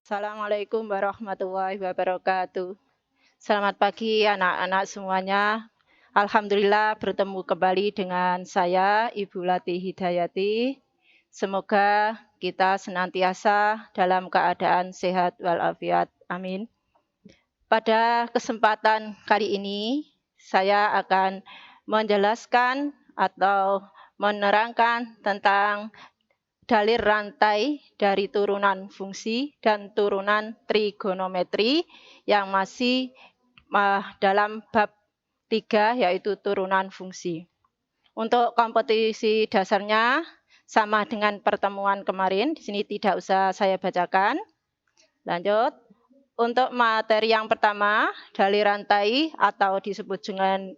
Assalamualaikum warahmatullahi wabarakatuh. Selamat pagi anak-anak semuanya. Alhamdulillah bertemu kembali dengan saya Ibu Lati Hidayati. Semoga kita senantiasa dalam keadaan sehat walafiat. Amin. Pada kesempatan kali ini saya akan menjelaskan atau menerangkan tentang dalil rantai dari turunan fungsi dan turunan trigonometri yang masih dalam bab 3 yaitu turunan fungsi. Untuk kompetisi dasarnya sama dengan pertemuan kemarin, di sini tidak usah saya bacakan. Lanjut. Untuk materi yang pertama, dalil rantai atau disebut dengan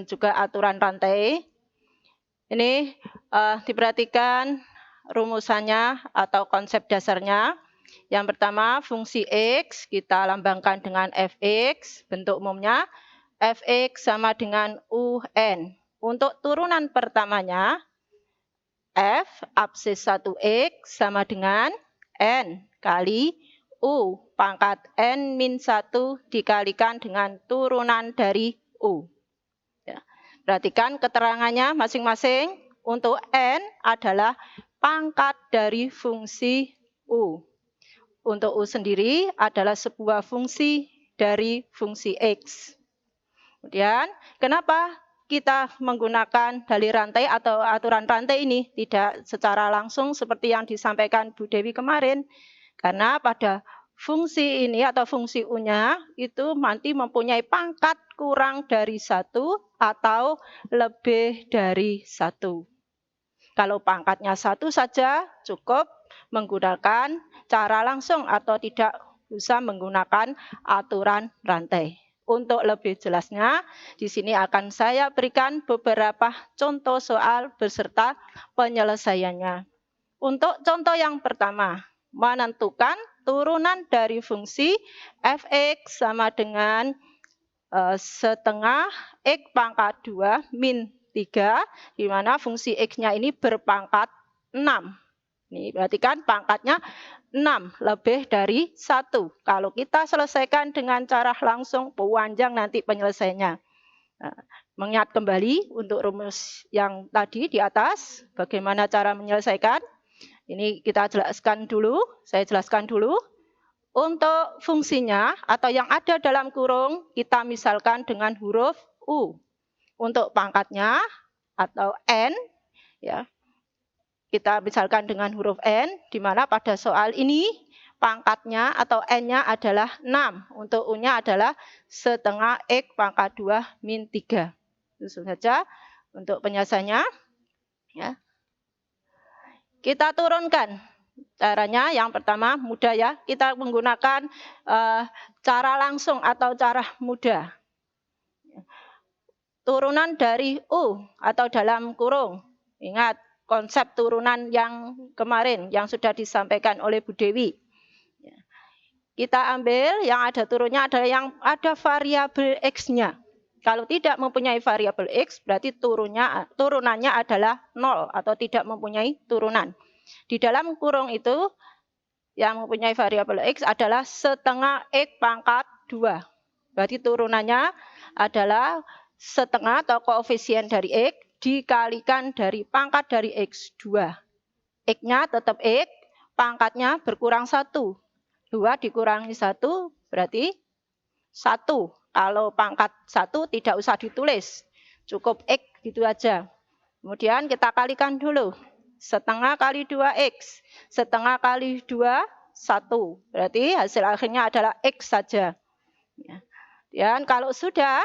juga aturan rantai. Ini diperhatikan rumusannya atau konsep dasarnya. Yang pertama, fungsi X kita lambangkan dengan Fx, bentuk umumnya Fx sama dengan UN. Untuk turunan pertamanya, F absis 1X sama dengan N kali U pangkat N min 1 dikalikan dengan turunan dari U. Ya. Perhatikan keterangannya masing-masing. Untuk N adalah pangkat dari fungsi U. Untuk U sendiri adalah sebuah fungsi dari fungsi X. Kemudian, kenapa kita menggunakan dalil rantai atau aturan rantai ini tidak secara langsung seperti yang disampaikan Bu Dewi kemarin? Karena pada fungsi ini atau fungsi U-nya itu nanti mempunyai pangkat kurang dari 1 atau lebih dari 1. Kalau pangkatnya 1 saja cukup menggunakan cara langsung atau tidak usah menggunakan aturan rantai. Untuk lebih jelasnya, di sini akan saya berikan beberapa contoh soal beserta penyelesaiannya. Untuk contoh yang pertama, menentukan turunan dari fungsi Fx sama dengan setengah X pangkat 2 min 3, di mana fungsi X-nya ini berpangkat 6. Ini berarti kan pangkatnya 6 lebih dari 1. Kalau kita selesaikan dengan cara langsung, panjang nanti penyelesaiannya. Nah, mengingat kembali untuk rumus yang tadi di atas, bagaimana cara menyelesaikan. Ini kita jelaskan dulu, saya jelaskan dulu. Untuk fungsinya atau yang ada dalam kurung, kita misalkan dengan huruf U. Untuk pangkatnya atau N, ya, kita misalkan dengan huruf N, di mana pada soal ini pangkatnya atau N-nya adalah 6. Untuk U-nya adalah setengah X pangkat 2 min 3. Itu saja untuk penyelesaiannya. Ya. Kita turunkan. Caranya yang pertama mudah ya. Kita menggunakan cara langsung atau cara mudah. Turunan dari U atau dalam kurung. Ingat konsep turunan yang kemarin yang sudah disampaikan oleh Bu Dewi. Kita ambil yang ada turunnya adalah yang ada variabel X-nya. Kalau tidak mempunyai variabel X, berarti turunannya adalah 0 atau tidak mempunyai turunan. Di dalam kurung itu, yang mempunyai variabel X adalah setengah X pangkat 2. Berarti turunannya adalah setengah atau koefisien dari X dikalikan dari pangkat dari X2. X-nya tetap X, pangkatnya berkurang 1. 2 dikurangi 1 berarti 1. Kalau pangkat 1 tidak usah ditulis. Cukup X gitu aja. Kemudian kita kalikan dulu. Setengah kali 2X. Setengah kali 2, 1. Berarti hasil akhirnya adalah X saja. Dan kalau sudah,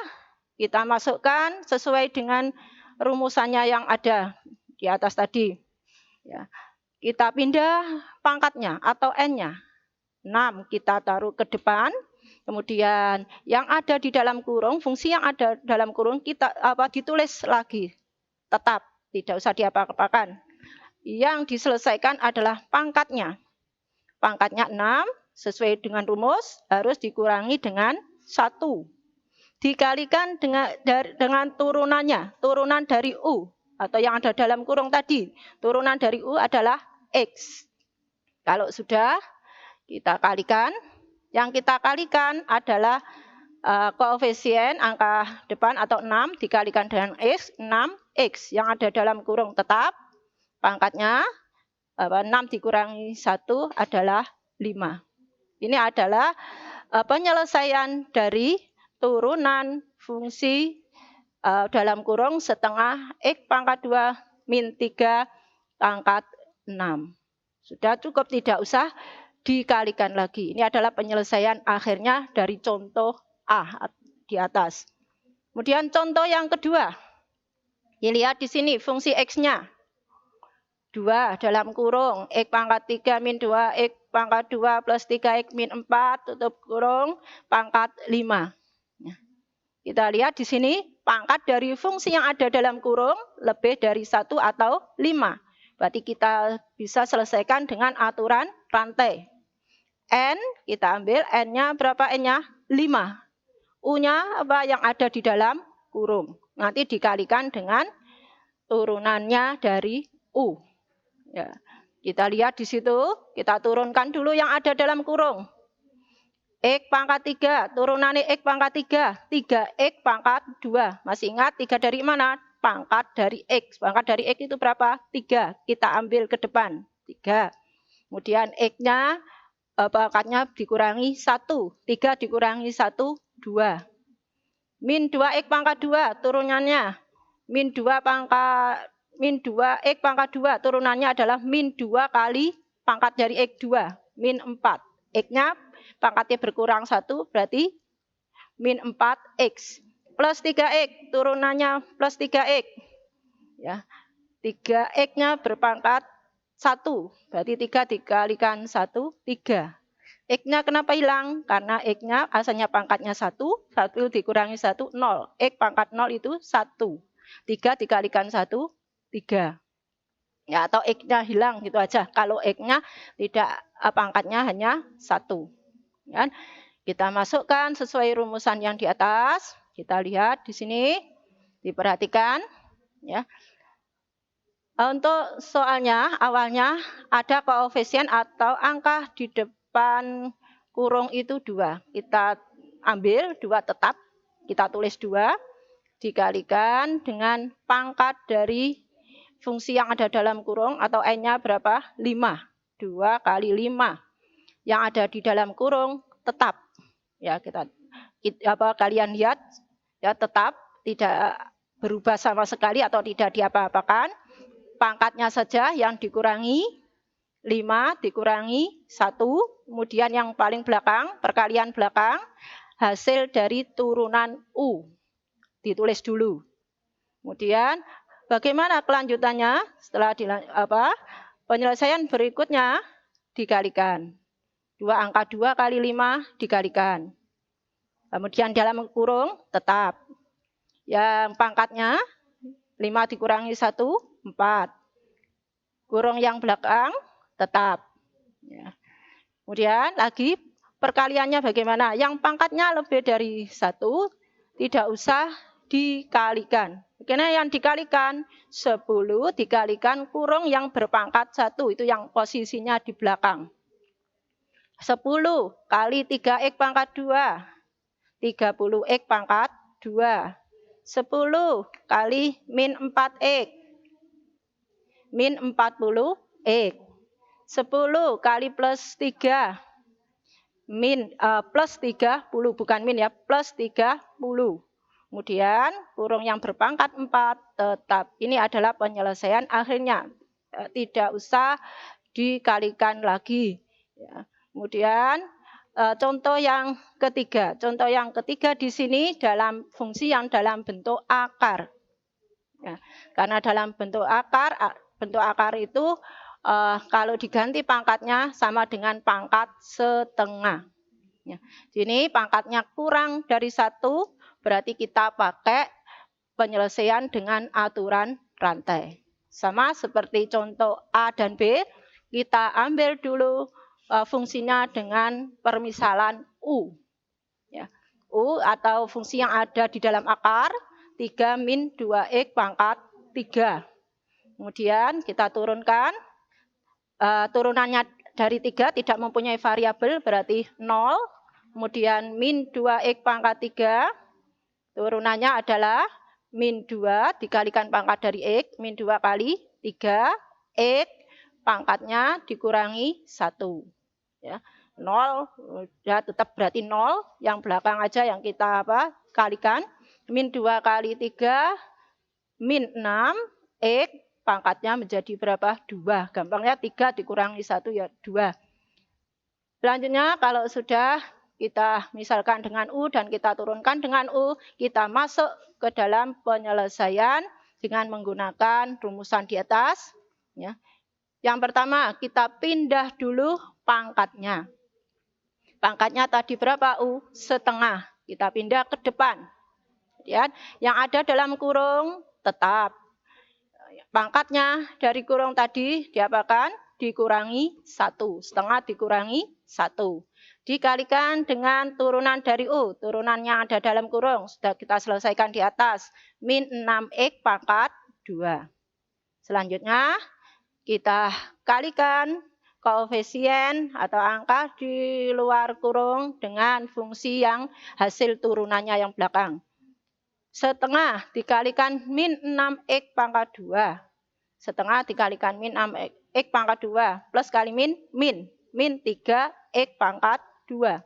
kita masukkan sesuai dengan rumusannya yang ada di atas tadi. Ya. Kita pindah pangkatnya atau N-nya. 6 kita taruh ke depan. Kemudian yang ada di dalam kurung, fungsi yang ada dalam kurung kita ditulis lagi. Tetap, tidak usah diapa-apakan. Yang diselesaikan adalah pangkatnya. Pangkatnya 6, sesuai dengan rumus, harus dikurangi dengan 1. Dikalikan dengan turunannya, turunan dari U. Atau yang ada dalam kurung tadi. Turunan dari U adalah X. Kalau sudah, Kita kalikan. Yang kita kalikan adalah koefisien angka depan atau 6 dikalikan dengan X, 6X yang ada dalam kurung tetap. Pangkatnya 6 dikurangi 1 adalah 5. Ini adalah penyelesaian dari turunan fungsi dalam kurung setengah X pangkat 2 min 3 pangkat 6. Sudah cukup, tidak usah dikalikan lagi. Ini adalah penyelesaian akhirnya dari contoh A di atas. Kemudian contoh yang kedua. Dilihat di sini fungsi X-nya. 2 dalam kurung X pangkat 3 min 2 X pangkat 2 plus 3 X min 4 tutup kurung pangkat 5. Kita lihat di sini pangkat dari fungsi yang ada dalam kurung lebih dari 1 atau 5. Berarti kita bisa selesaikan dengan aturan rantai. N, kita ambil N-nya berapa N-nya? 5. U-nya apa yang ada di dalam kurung. Nanti dikalikan dengan turunannya dari U. Ya. Kita lihat di situ, kita turunkan dulu yang ada dalam kurung. X pangkat 3, turunannya X pangkat 3, 3X pangkat 2. Masih ingat 3 dari mana? Pangkat dari X. Pangkat dari X itu berapa? 3. Kita ambil ke depan. 3. Kemudian X-nya pangkatnya dikurangi 1. 3 dikurangi 1, 2. Min 2X pangkat 2 turunannya. Min 2X pangkat 2 turunannya adalah min 2 kali pangkat dari X 2. Min 4. X-nya pangkatnya berkurang 1 berarti min 4X. Plus 3X turunannya plus 3X. Ya. 3X-nya berpangkat 1, berarti 3 dikalikan 1, 3. X-nya kenapa hilang? Karena X-nya asalnya pangkatnya 1, 1 dikurangi 1, 0. X pangkat 0 itu 1. 3 dikalikan 1, 3. Ya, atau X-nya hilang gitu aja. Kalau X-nya tidak, pangkatnya hanya 1. Ya. Kita masukkan sesuai rumusan yang di atas. Kita lihat di sini, diperhatikan. Ya. Untuk soalnya, awalnya ada koefisien atau angka di depan kurung itu 2. Kita ambil 2 tetap, kita tulis 2, dikalikan dengan pangkat dari fungsi yang ada dalam kurung atau N-nya berapa? 5. 2 kali 5. Yang ada di dalam kurung tetap. Ya, kalian lihat ya, tetap tidak berubah sama sekali atau tidak diapa-apakan. Pangkatnya saja yang dikurangi 5 dikurangi 1, kemudian yang paling belakang, perkalian belakang, hasil dari turunan U. Ditulis dulu. Kemudian bagaimana kelanjutannya setelah penyelesaian berikutnya dikalikan. 2 angka 2 kali 5 dikalikan. Kemudian dalam kurung tetap. Yang pangkatnya 5 dikurangi 1, 4. Kurung yang belakang tetap. Ya. Kemudian lagi perkaliannya bagaimana? Yang pangkatnya lebih dari 1 tidak usah dikalikan. Karena yang dikalikan 10 dikalikan kurung yang berpangkat 1. Itu yang posisinya di belakang. 10 kali 3X pangkat 2. 30X pangkat 2. 10 kali min 4X. Min 40X. 10 kali plus 3. Plus 30, bukan min ya, plus 30. Kemudian kurung yang berpangkat 4 tetap. Ini adalah penyelesaian akhirnya. Tidak usah dikalikan lagi. Ya. Kemudian contoh yang ketiga. Contoh yang ketiga di sini dalam fungsi yang dalam bentuk akar. Ya. Karena dalam bentuk akar itu kalau diganti pangkatnya sama dengan pangkat setengah. Ya. Sini pangkatnya kurang dari 1, berarti kita pakai penyelesaian dengan aturan rantai. Sama seperti contoh A dan B, kita ambil dulu fungsinya dengan permisalan U. Ya. U atau fungsi yang ada di dalam akar, 3 min 2X pangkat 3. Kemudian kita turunkan, turunannya dari 3 tidak mempunyai variabel berarti 0. Kemudian min 2x pangkat 3 turunannya adalah min 2 dikalikan pangkat dari x, min 2 kali 3 x pangkatnya dikurangi 1. Ya. 0 ya tetap berarti 0, yang belakang aja yang kita kalikan. Min 2 kali 3 min 6 x pangkatnya menjadi berapa? 2. Gampangnya 3 dikurangi 1 ya 2. Selanjutnya kalau sudah kita misalkan dengan U dan kita turunkan dengan U, kita masuk ke dalam penyelesaian dengan menggunakan rumusan di atas. Ya. Yang pertama kita pindah dulu pangkatnya. Pangkatnya tadi berapa U? Setengah. Kita pindah ke depan. Ya. Yang ada dalam kurung tetap. Pangkatnya dari kurung tadi diapakan? Dikurangi 1. Setengah dikurangi 1. Dikalikan dengan turunan dari U. Turunan yang ada dalam kurung. Sudah kita selesaikan di atas. Min 6x pangkat 2. Selanjutnya kita kalikan koefisien atau angka di luar kurung dengan fungsi yang hasil turunannya yang belakang. Setengah dikalikan min 6x pangkat 2. Setengah dikalikan min 6x pangkat 2. Plus kali min 3x pangkat 2.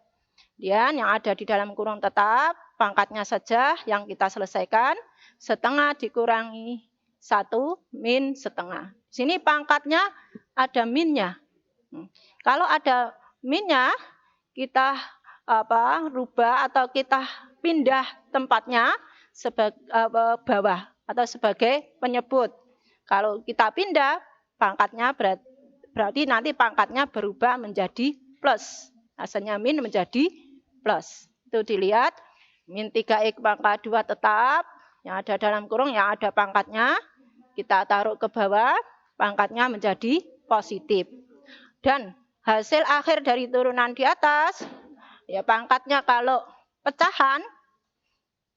Dan yang ada di dalam kurung tetap, pangkatnya saja yang kita selesaikan. Setengah dikurangi 1 min setengah. Sini pangkatnya ada minnya. Kalau ada minnya, kita rubah atau kita pindah tempatnya sebagai bawah atau sebagai penyebut. Kalau kita pindah, pangkatnya berarti nanti pangkatnya berubah menjadi plus. Asalnya min menjadi plus. Itu dilihat, min 3x pangkat 2 tetap, yang ada dalam kurung yang ada pangkatnya, kita taruh ke bawah, pangkatnya menjadi positif. Dan hasil akhir dari turunan di atas, ya pangkatnya kalau pecahan,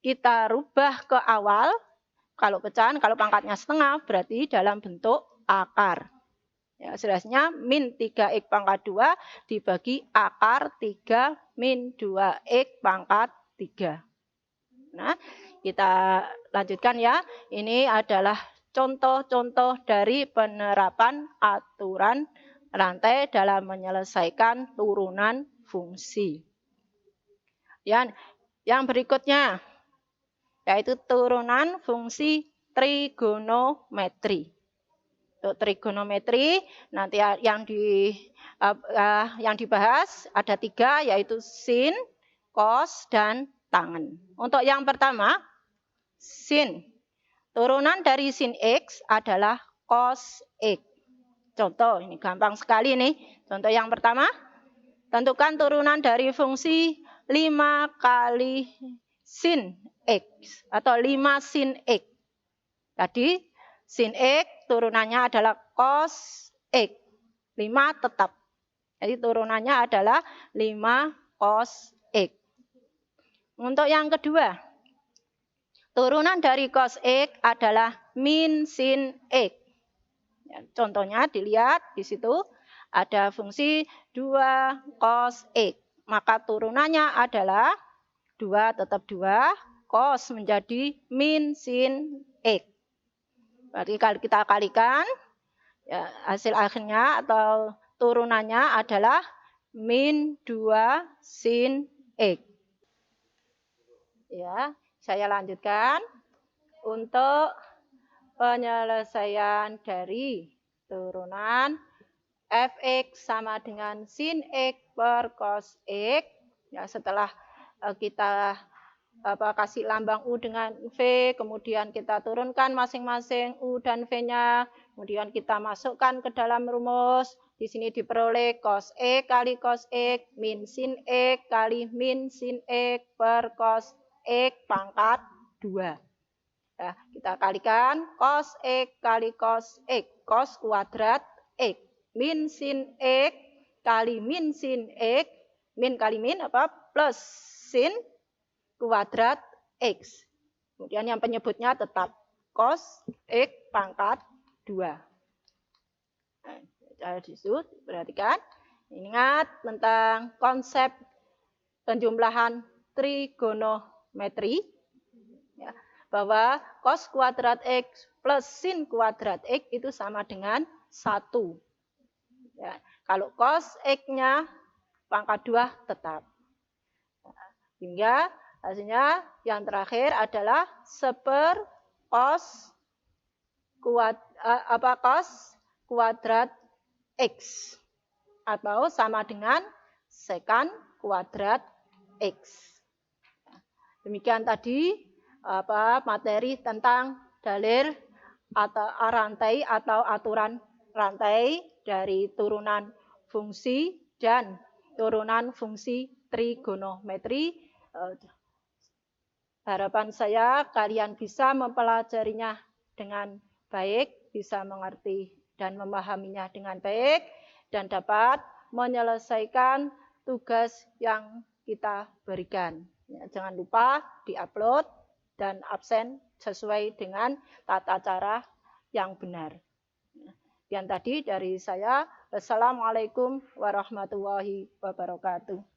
kita rubah ke awal. Kalau pecahan, kalau pangkatnya setengah, berarti dalam bentuk akar. Ya, jelasnya min 3x pangkat 2 dibagi akar 3 min 2x pangkat 3. Nah, kita lanjutkan ya. Ini adalah contoh-contoh dari penerapan aturan rantai dalam menyelesaikan turunan fungsi. Yang berikutnya, yaitu turunan fungsi trigonometri. Untuk trigonometri nanti yang dibahas ada 3, yaitu sin, cos, dan tangen. Untuk yang pertama, sin. Turunan dari sin X adalah cos X. Contoh, ini gampang sekali nih. Contoh yang pertama, tentukan turunan dari fungsi 5 kali sin X atau 5 sin X. Tadi sin X turunannya adalah cos X. 5 tetap. Jadi turunannya adalah 5 cos X. Untuk yang kedua, turunan dari cos X adalah min sin X. Ya, contohnya dilihat di situ ada fungsi 2 cos X. Maka turunannya adalah 2 tetap 2, cos menjadi min sin X. Berarti kalau kita kalikan, ya, hasil akhirnya atau turunannya adalah min 2 sin X. Ya, saya lanjutkan. Untuk penyelesaian dari turunan fx sama dengan sin x per cos x. Ya, setelah kita kasih lambang U dengan V, kemudian kita turunkan masing-masing U dan V-nya, kemudian kita masukkan ke dalam rumus. Di sini diperoleh cos X kali cos X min sin X kali min sin X per cos X pangkat 2. Ya, kita kalikan cos X kali cos X, cos kuadrat X, min sin X kali min sin X, min kali min plus sin kuadrat X. Kemudian yang penyebutnya tetap cos X pangkat 2. Nah, disitu perhatikan. Ingat tentang konsep penjumlahan trigonometri, ya, bahwa cos kuadrat X plus sin kuadrat X itu sama dengan 1. Ya, kalau cos X-nya pangkat 2 tetap. Hingga hasilnya yang terakhir adalah cos kuadrat X atau sama dengan secant kuadrat X. Demikian tadi materi tentang dalil atau rantai atau aturan rantai dari turunan fungsi dan turunan fungsi trigonometri. Harapan saya kalian bisa mempelajarinya dengan baik, bisa mengerti dan memahaminya dengan baik, dan dapat menyelesaikan tugas yang kita berikan. Ya, jangan lupa diupload dan absen sesuai dengan tata cara yang benar. Yang tadi dari saya, wassalamualaikum warahmatullahi wabarakatuh.